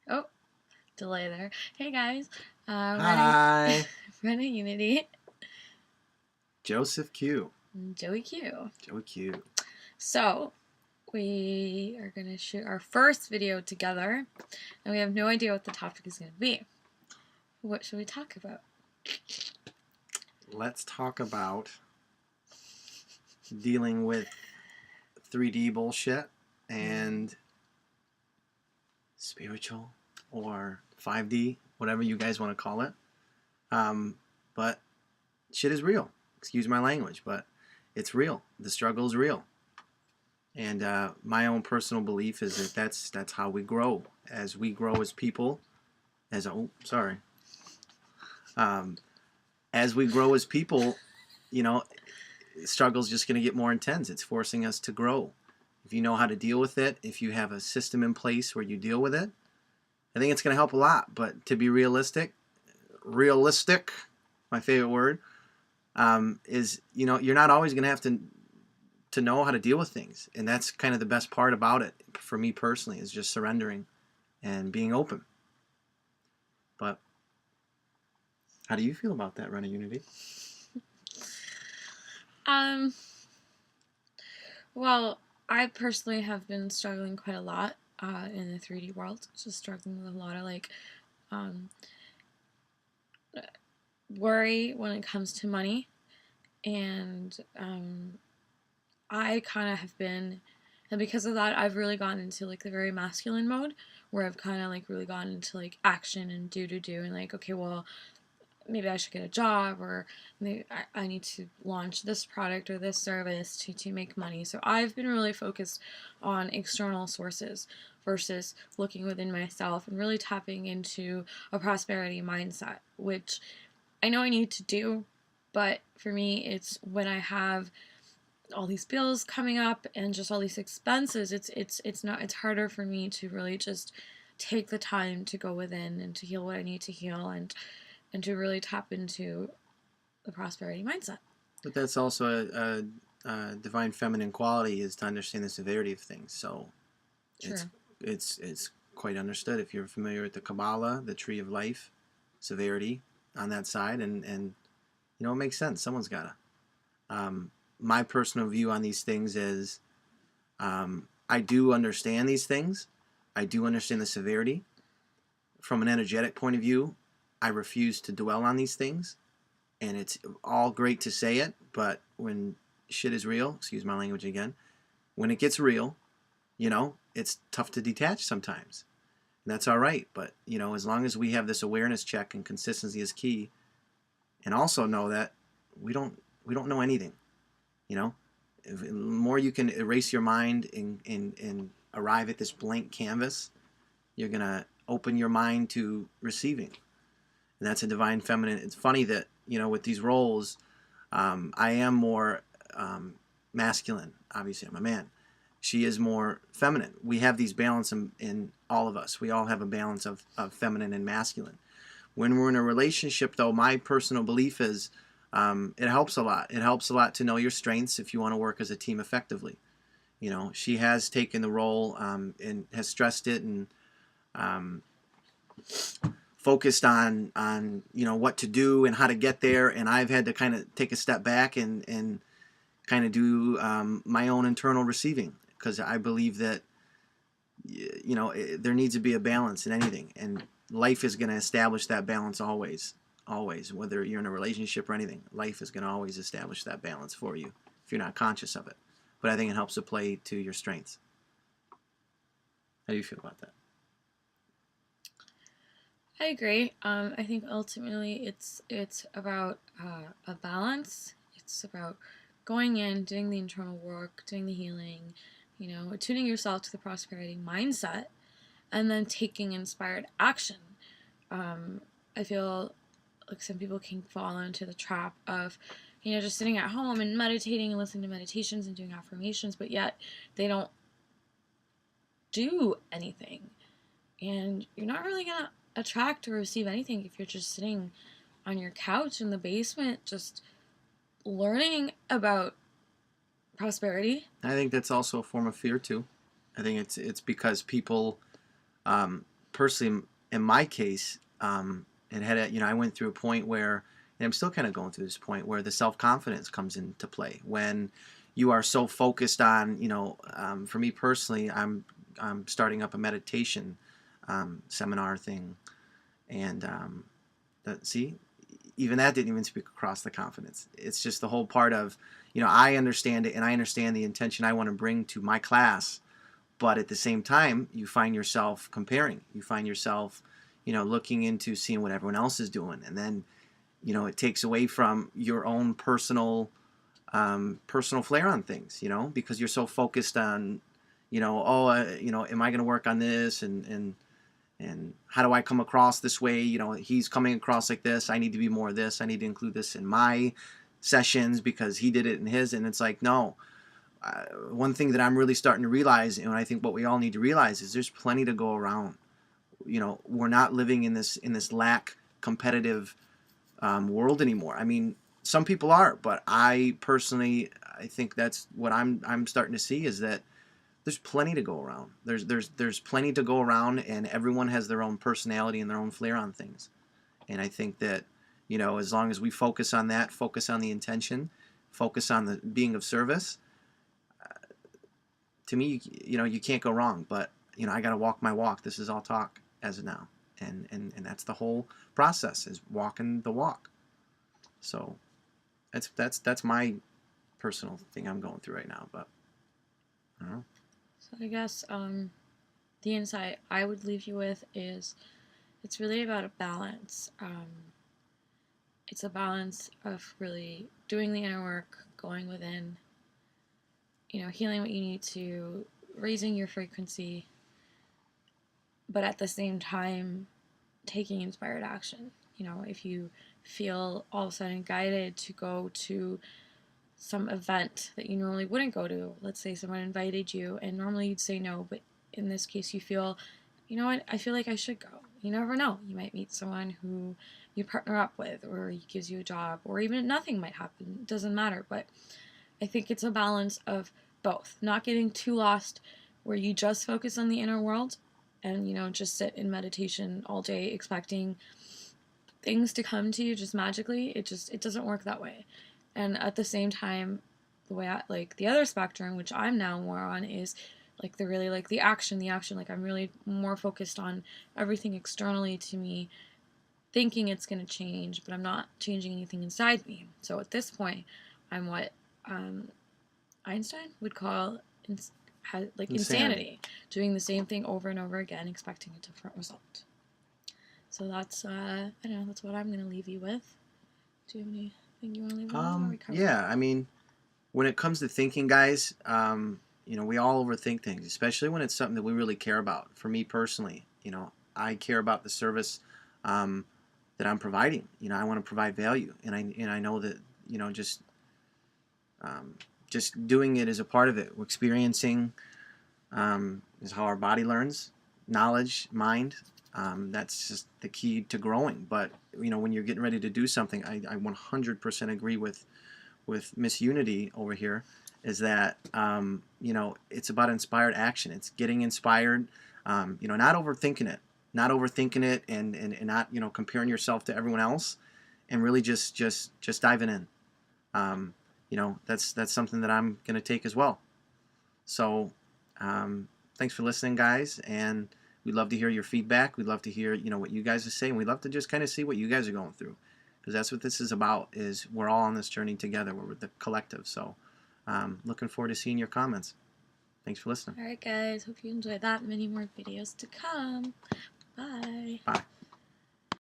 Oh, delay there. Hey guys, Hi, Rana Unity, Joseph Q. Joey Q. Joey Q. So, we are going to shoot our first video together, and we have no idea what the topic is going to be. What should we talk about? Let's talk about dealing with 3D bullshit and spiritual or 5D, whatever you guys want to call it. But shit is real. Excuse my language, but it's real. The struggle is real. And my own personal belief is that that's how we grow. As we grow as people, as as we grow as people, you know, struggle's just going to get more intense. It's forcing us to grow. If you know how to deal with it, if you have a system in place where you deal with it, I think it's going to help a lot. But to be realistic, my favorite word, is, you're not always going to have to know how to deal with things. And that's kind of the best part about it for me personally, is just surrendering and being open. But how do you feel about that, Rana Unity? Well, I personally have been struggling quite a lot in the 3D world. Just struggling with a lot of worry when it comes to money, and I kind of have been, and because of that, I've really gone into the very masculine mode, where I've kind of really gone into action and do, and okay, well, maybe I should get a job, or maybe I need to launch this product or this service to make money. So I've been really focused on external sources versus looking within myself and really tapping into a prosperity mindset, which I know I need to do, but for me, it's when I have all these bills coming up and just all these expenses, it's harder for me to really just take the time to go within and to heal what I need to heal, and to really tap into the prosperity mindset. But that's also a divine feminine quality, is to understand the severity of things. So True. it's quite understood. If you're familiar with the Kabbalah, the tree of life, severity on that side, and it makes sense. Someone's gotta. My personal view on these things is, I do understand these things. I do understand the severity. From an energetic point of view, I refuse to dwell on these things. And it's all great to say it, but when shit is real, excuse my language again, when it gets real, it's tough to detach sometimes. And that's all right. But, as long as we have this awareness check, and consistency is key, and also know that we don't know anything. The more you can erase your mind and arrive at this blank canvas, you're going to open your mind to receiving. And that's a divine feminine. It's funny that, with these roles, I am more masculine. Obviously, I'm a man. She is more feminine. We have these balance in all of us. We all have a balance of feminine and masculine. When we're in a relationship, though, my personal belief is, it helps a lot. It helps a lot to know your strengths if you want to work as a team effectively. She has taken the role and has stressed it, and focused on what to do and how to get there, and I've had to kind of take a step back and kind of do my own internal receiving, because I believe that there needs to be a balance in anything, and life is going to establish that balance always, whether you're in a relationship or anything. Life is going to always establish that balance for you if you're not conscious of it. But I think it helps to play to your strengths. How do you feel about that? I agree. I think ultimately it's about a balance. It's about going in, doing the internal work, doing the healing, attuning yourself to the prosperity mindset, and then taking inspired action. I feel like some people can fall into the trap of, just sitting at home and meditating and listening to meditations and doing affirmations, but yet they don't do anything. And you're not really going to attract or receive anything if you're just sitting on your couch in the basement just learning about prosperity. I think that's also a form of fear too. I think it's because people personally, in my case, it had a, I went through a point where, and I'm still kind of going through this point where the self-confidence comes into play when you are so focused on, for me personally, I'm starting up a meditation seminar thing, and see, even that didn't even speak across the confidence. It's just the whole part of, I understand it, and I understand the intention I want to bring to my class, but at the same time, you find yourself comparing. You find yourself, looking into seeing what everyone else is doing, and then, it takes away from your own personal flair on things, because you're so focused on, am I going to work on this, and how do I come across this way? He's coming across like this. I need to be more of this. I need to include this in my sessions because he did it in his. And it's like, no. One thing that I'm really starting to realize, and I think what we all need to realize, is there's plenty to go around. We're not living in this lack competitive world anymore. I mean, some people are, but I personally, I think that's what I'm starting to see, is that there's plenty to go around. There's plenty to go around, and everyone has their own personality and their own flair on things. And I think that, as long as we focus on that, focus on the intention, focus on the being of service, to me, you can't go wrong. But, I got to walk my walk. This is all talk as of now. And that's the whole process, is walking the walk. So that's my personal thing I'm going through right now. But I don't know. So I guess the insight I would leave you with is it's really about a balance. It's a balance of really doing the inner work, going within, healing what you need to, raising your frequency, but at the same time, taking inspired action. If you feel all of a sudden guided to go to some event that you normally wouldn't go to, let's say someone invited you and normally you'd say no, but in this case you feel, what, I feel like I should go. You never know. You might meet someone who you partner up with, or he gives you a job, or even nothing might happen. It doesn't matter. But I think it's a balance of both. Not getting too lost where you just focus on the inner world and, just sit in meditation all day expecting things to come to you just magically. It doesn't work that way. And at the same time, the way the other spectrum, which I'm now more on, is the action, like I'm really more focused on everything externally to me, thinking it's going to change, but I'm not changing anything inside me. So at this point, I'm what Einstein would call insanity, doing the same thing over and over again, expecting a different result. So that's I don't know, that's what I'm going to leave you with. Do you have anything you want to leave with? Yeah, I mean, when it comes to thinking, guys, we all overthink things, especially when it's something that we really care about. For me personally, I care about the service that I'm providing. I want to provide value, and I know that just doing it is a part of it. We're experiencing is how our body learns, knowledge, mind. That's just the key to growing. But when you're getting ready to do something, I 100% agree with Miss Unity over here. Is that it's about inspired action. It's getting inspired. Not overthinking it, and not comparing yourself to everyone else, and really just diving in. That's something that I'm gonna take as well. So thanks for listening, guys, and we'd love to hear your feedback. We'd love to hear what you guys are saying. We'd love to just kind of see what you guys are going through, because that's what this is about. Is we're all on this journey together. We're the collective. So looking forward to seeing your comments. Thanks for listening. All right, guys. Hope you enjoyed that. Many more videos to come. Bye. Bye.